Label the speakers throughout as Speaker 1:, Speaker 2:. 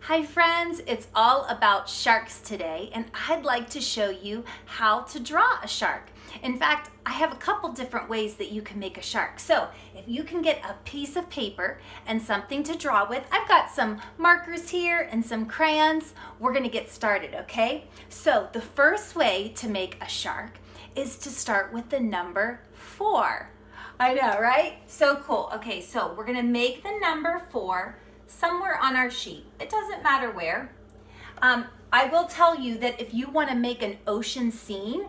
Speaker 1: Hi friends, it's all about sharks today, and I'd like to show you how to draw a shark. In fact, I have a couple different ways that you can make a shark. So if you can get a piece of paper and something to draw with, I've got some markers here and some crayons. We're gonna get started, okay? So the first way to make a shark is to start with the number 4. I know, right? So cool. Okay, so we're gonna make the number 4 somewhere on our sheet. It doesn't matter where. I will tell you that if you want to make an ocean scene,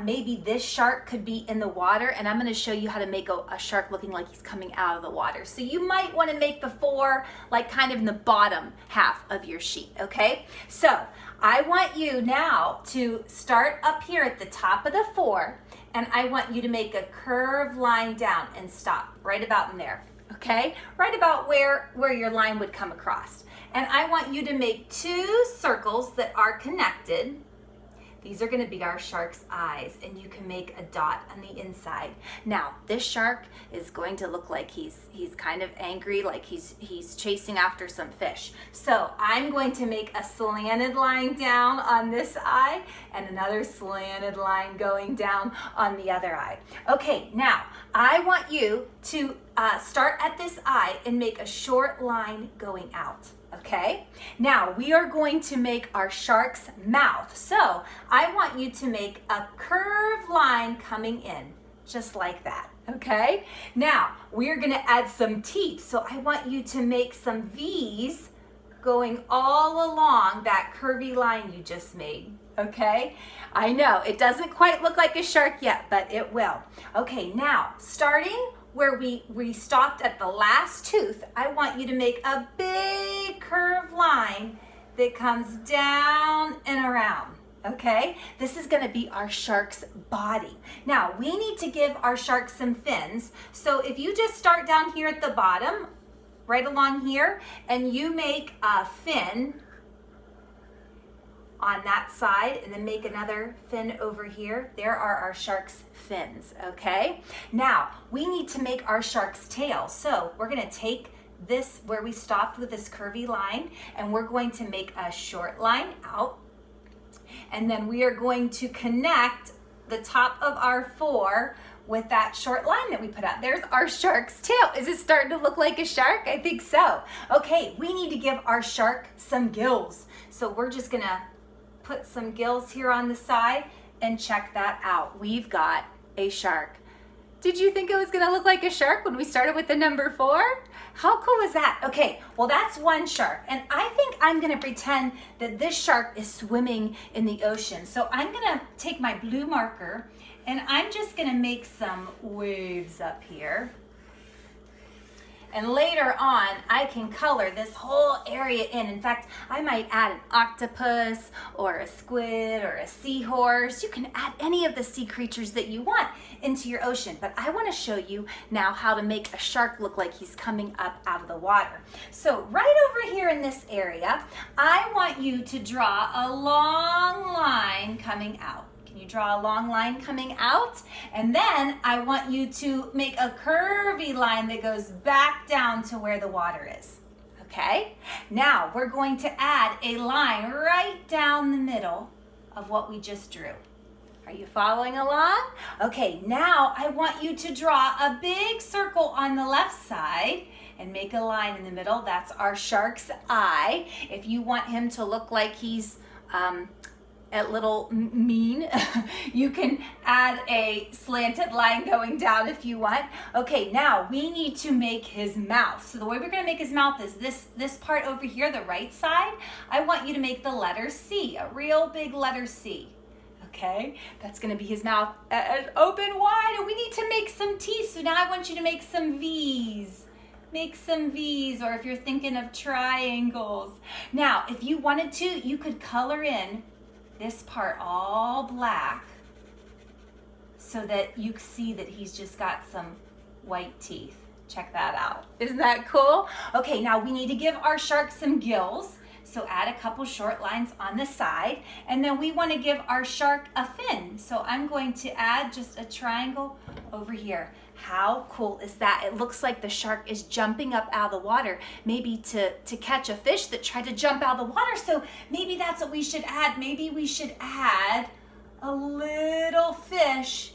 Speaker 1: maybe this shark could be in the water, and I'm going to show you how to make a shark looking like he's coming out of the water. So you might want to make the 4 like kind of in the bottom half of your sheet, okay? So I want you now to start up here at the top of the 4, and I want you to make a curved line down and stop right about in there. Okay, right about where your line would come across. And I want you to make 2 circles that are connected. These are going to be our shark's eyes, and you can make a dot on the inside. Now, this shark is going to look like he's kind of angry, like he's chasing after some fish. So I'm going to make a slanted line down on this eye and another slanted line going down on the other eye. Okay, now I want you to start at this eye and make a short line going out. Okay, now we are going to make our shark's mouth. So I want you to make a curved line coming in, just like that. Okay, now we are going to add some teeth. So I want you to make some V's going all along that curvy line you just made. Okay, I know it doesn't quite look like a shark yet, but it will. Okay, now starting where we stopped at the last tooth, I want you to make a big curved line that comes down and around, okay? This is gonna be our shark's body. Now, we need to give our shark some fins, so if you just start down here at the bottom, right along here, and you make a fin on that side, and then make another fin over here. There are our shark's fins, okay? Now, we need to make our shark's tail. So we're gonna take this where we stopped with this curvy line, and we're going to make a short line out. And then we are going to connect the top of our 4 with that short line that we put out. There's our shark's tail. Is it starting to look like a shark? I think so. Okay, we need to give our shark some gills. So we're just gonna put some gills here on the side and check that out. We've got a shark. Did you think it was gonna look like a shark when we started with the number 4? How cool was that? Okay, well that's one shark, and I think I'm gonna pretend that this shark is swimming in the ocean. So I'm gonna take my blue marker and I'm just gonna make some waves up here. And later on, I can color this whole area in. In fact, I might add an octopus or a squid or a seahorse. You can add any of the sea creatures that you want into your ocean. But I want to show you now how to make a shark look like he's coming up out of the water. So right over here in this area, I want you to draw a long line coming out. Can you draw a long line coming out? And then I want you to make a curvy line that goes back down to where the water is. Okay? Now we're going to add a line right down the middle of what we just drew. Are you following along? Okay, now I want you to draw a big circle on the left side and make a line in the middle. That's our shark's eye. If you want him to look like he's a little mean, you can add a slanted line going down if you want. Okay, now we need to make his mouth. So the way we're gonna make his mouth is this part over here, the right side. I want you to make the letter C, a real big letter C. Okay, that's gonna be his mouth open wide, and we need to make some teeth. So now I want you to make some V's. Make some V's, or if you're thinking of triangles. Now, if you wanted to, you could color in this part all black so that you see that he's just got some white teeth. Check that out. Isn't that cool? Okay, now we need to give our shark some gills. So add a couple short lines on the side, and then we want to give our shark a fin. So I'm going to add just a triangle over here. How cool is that? It looks like the shark is jumping up out of the water, maybe to catch a fish that tried to jump out of the water. So maybe that's what we should add. Maybe we should add a little fish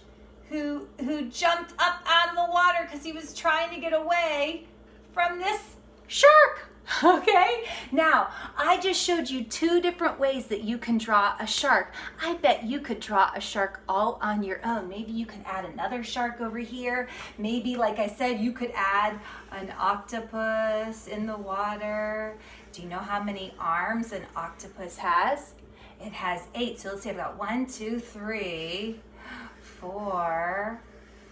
Speaker 1: who jumped up out of the water because he was trying to get away from this shark. Okay, now I just showed you 2 different ways that you can draw a shark. I bet you could draw a shark all on your own. Maybe you can add another shark over here. Maybe, like I said, you could add an octopus in the water. Do you know how many arms an octopus has? It has 8. So let's see, I've got 1, 2, 3, 4,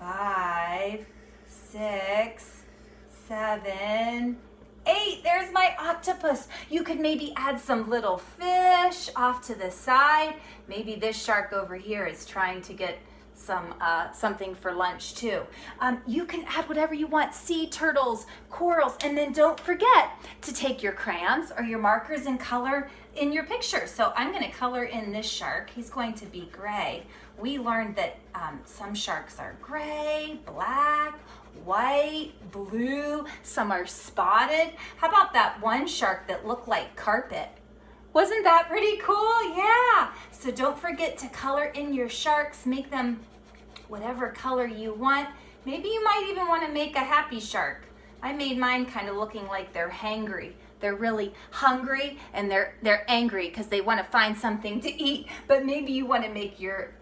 Speaker 1: 5, 6, 7, 8. There's my octopus. You could maybe add some little fish off to the side. Maybe this shark over here is trying to get something for lunch too. You can add whatever you want, sea turtles, corals, and then don't forget to take your crayons or your markers and color in your picture. So I'm going to color in this shark. He's going to be gray. We learned that some sharks are gray, black, white, blue, some are spotted. How about that one shark that looked like carpet? Wasn't that pretty cool? Yeah. So don't forget to color in your sharks. Make them whatever color you want. Maybe you might even want to make a happy shark. I made mine kind of looking like they're hangry. They're really hungry and they're angry because they want to find something to eat. But maybe you want to make your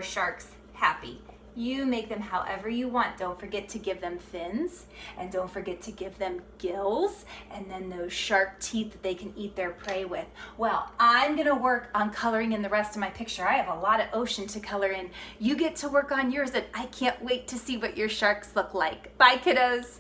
Speaker 1: sharks happy. You make them however you want. Don't forget to give them fins, and don't forget to give them gills, and then those sharp teeth that they can eat their prey with. Well, I'm gonna work on coloring in the rest of my picture. I have a lot of ocean to color in. You get to work on yours, and I can't wait to see what your sharks look like. Bye, kiddos.